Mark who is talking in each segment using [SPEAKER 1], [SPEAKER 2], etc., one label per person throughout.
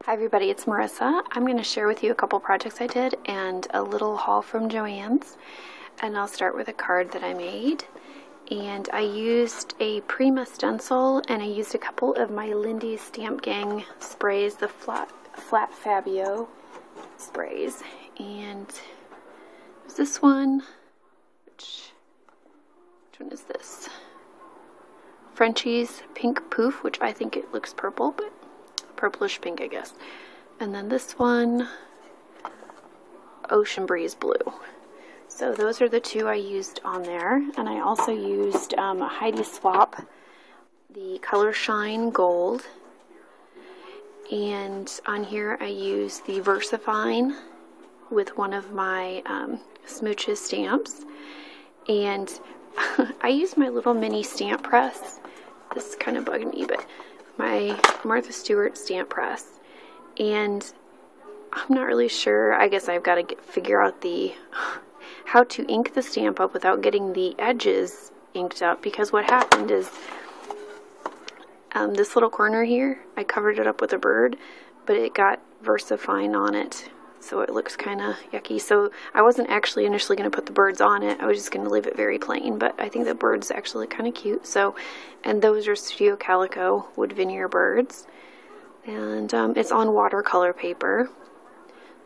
[SPEAKER 1] Hi everybody, it's Marissa. I'm going to share with you a couple projects I did and a little haul from Joann's. And I'll start with a card that I made. And I used a Prima stencil and I used a couple of my Lindy's Stamp Gang sprays, the Flat Fabio sprays. And there's this one, which one is this? Frenchie's Pink Poof, which I think it looks purple, but purplish pink, I guess. And then this one, Ocean Breeze Blue. So those are the two I used on there. And I also used a Heidi Swap, the Color Shine Gold. And on here I used the VersaFine with one of my Smooches stamps. And I used my little mini stamp press. This is kind of bugging me, but my Martha Stewart stamp press, and I'm not really sure. I guess I've got to figure out how to ink the stamp up without getting the edges inked up, because what happened is this little corner here, I covered it up with a bird, but it got VersaFine on it, so it looks kind of yucky. So I wasn't actually initially going to put the birds on it. I was just going to leave it very plain, but I think the birds actually look kind of cute. So, and those are Studio Calico wood veneer birds. And it's on watercolor paper.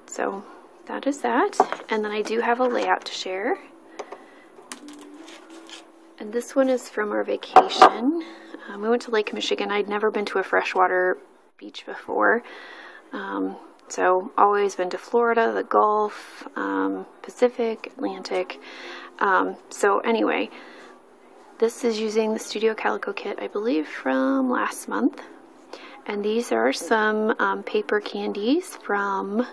[SPEAKER 1] So that is that. And then I do have a layout to share. And this one is from our vacation. We went to Lake Michigan. I'd never been to a freshwater beach before. So always been to Florida, the Gulf, Pacific, Atlantic. So anyway, this is using the Studio Calico kit, I believe, from last month. And these are some paper candies from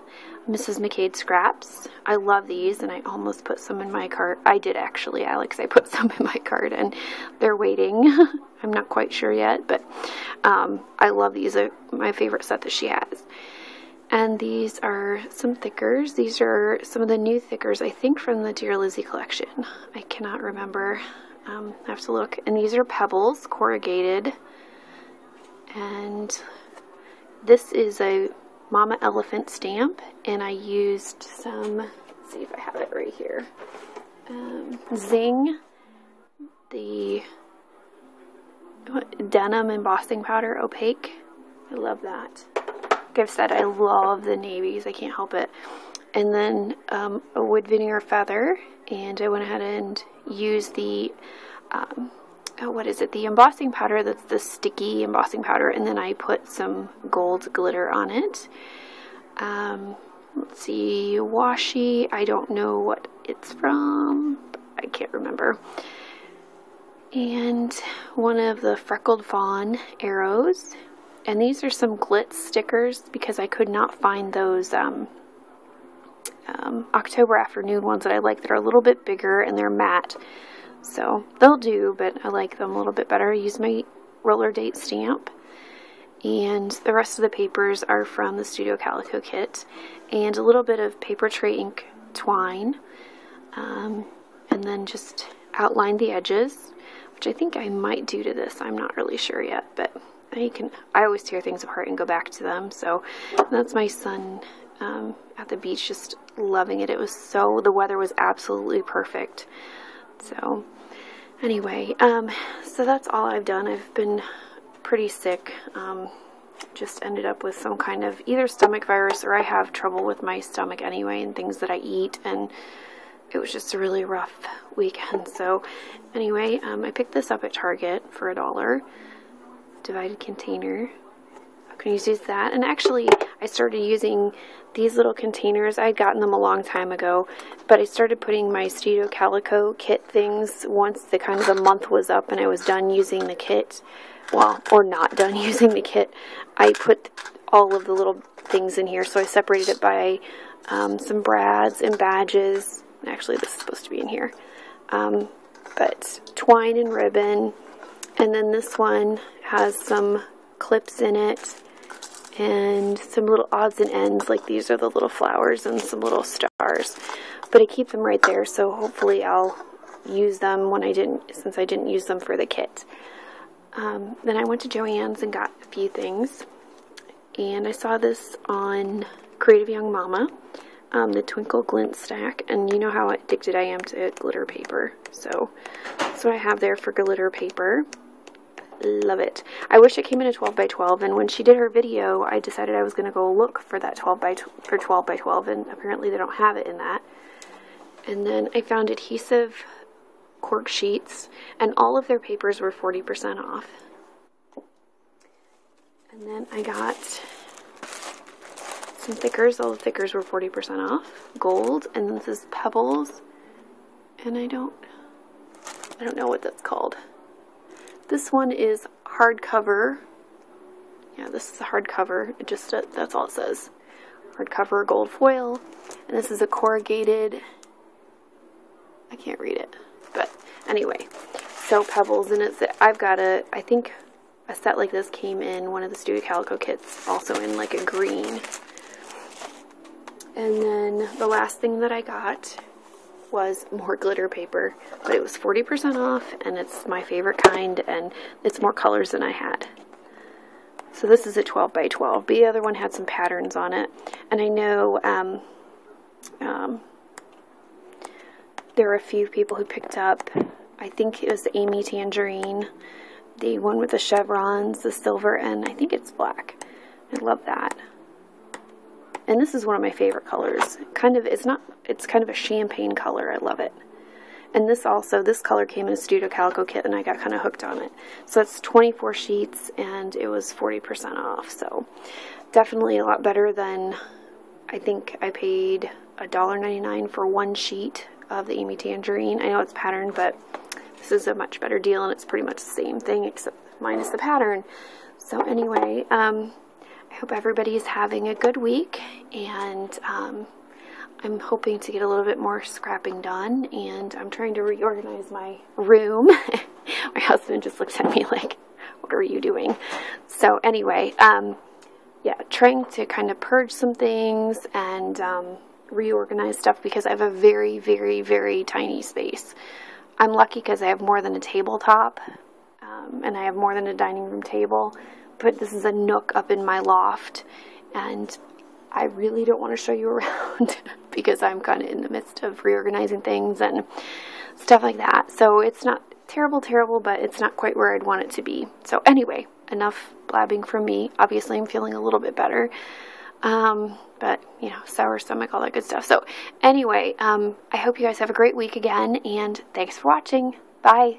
[SPEAKER 1] Mrs. McCade's Scraps. I love these, and I almost put some in my cart. I did actually, Alex. I put some in my cart, and they're waiting. I'm not quite sure yet, but I love these. They're my favorite set that she has. And these are some thickers. These are some of the new thickers, I think, from the Dear Lizzie collection. I cannot remember. I have to look. And these are pebbles, corrugated. And this is a Mama Elephant stamp. And I used some, let's see if I have it right here. Zing, the denim embossing powder, opaque. I love that. Like I've said, I love the navies. I can't help it. And then a wood veneer feather, and I went ahead and used the what is it? The embossing powder. That's the sticky embossing powder, and then I put some gold glitter on it. Let's see, washi. I don't know what it's from. I can't remember. And one of the Freckled Fawn arrows. And these are some glitz stickers because I could not find those October Afternoon ones that I like that are a little bit bigger and they're matte. So they'll do, but I like them a little bit better. I use my roller date stamp. And the rest of the papers are from the Studio Calico kit. And a little bit of paper tray ink twine. And then just outline the edges, which I think I might do to this. I'm not really sure yet, but I always tear things apart and go back to them. So that's my son at the beach, just loving it. The weather was absolutely perfect. So anyway, so that's all I've done. I've been pretty sick. Just ended up with some kind of either stomach virus, or I have trouble with my stomach anyway and things that I eat, and it was just a really rough weekend. So anyway, I picked this up at Target for $1. Divided container. I can use that. And actually, I started using these little containers. I had gotten them a long time ago, but I started putting my Studio Calico kit things once the month was up and I was done using the kit. Well, or not done using the kit. I put all of the little things in here, so I separated it by some brads and badges. Actually, this is supposed to be in here. But twine and ribbon. And then this one has some clips in it and some little odds and ends, like these are the little flowers and some little stars. But I keep them right there, so hopefully I'll use them since I didn't use them for the kit. Then I went to Joann's and got a few things. and I saw this on Creative Young Mama, the Twinkle Glint stack, and you know how addicted I am to glitter paper, so that's what I have there for glitter paper. Love it. I wish it came in a 12 by 12, and when she did her video, I decided I was going to go look for that 12 by 12, and apparently they don't have it in that. And then I found adhesive cork sheets, and all of their papers were 40% off. And then I got some thickers. All the thickers were 40% off. Gold, and this is Pebbles, and I don't know what that's called. This one is hardcover. Yeah, this is a hardcover. It just, that's all it says. Hardcover gold foil. And this is a corrugated, I can't read it. But anyway, so Pebbles, and it's, I've got I think a set like this came in one of the Studio Calico kits, also in like a green. And then the last thing that I got was more glitter paper, but it was 40% off, and it's my favorite kind, and it's more colors than I had. So this is a 12 by 12, but the other one had some patterns on it, and I know there were a few people who picked up, I think it was the Amy Tangerine, the one with the chevrons, the silver, and I think it's black. I love that. And this is one of my favorite colors. It's kind of a champagne color. I love it. And this color came in a Studio Calico kit, and I got kind of hooked on it. So it's 24 sheets, and it was 40% off. So definitely a lot better than, I think I paid $1.99 for one sheet of the Amy Tangerine. I know it's patterned, but this is a much better deal, and it's pretty much the same thing, except minus the pattern. So anyway, I hope everybody is having a good week, and I'm hoping to get a little bit more scrapping done, and I'm trying to reorganize my room. My husband just looked at me like, what are you doing? So anyway, yeah, trying to kind of purge some things and reorganize stuff, because I have a very, very, very tiny space. I'm lucky because I have more than a tabletop, and I have more than a dining room table. But this is a nook up in my loft, and I really don't want to show you around because I'm kind of in the midst of reorganizing things and stuff like that. So it's not terrible, but it's not quite where I'd want it to be. So anyway, enough blabbing from me. Obviously, I'm feeling a little bit better, but you know, sour stomach, all that good stuff. So anyway, I hope you guys have a great week again, and thanks for watching. Bye.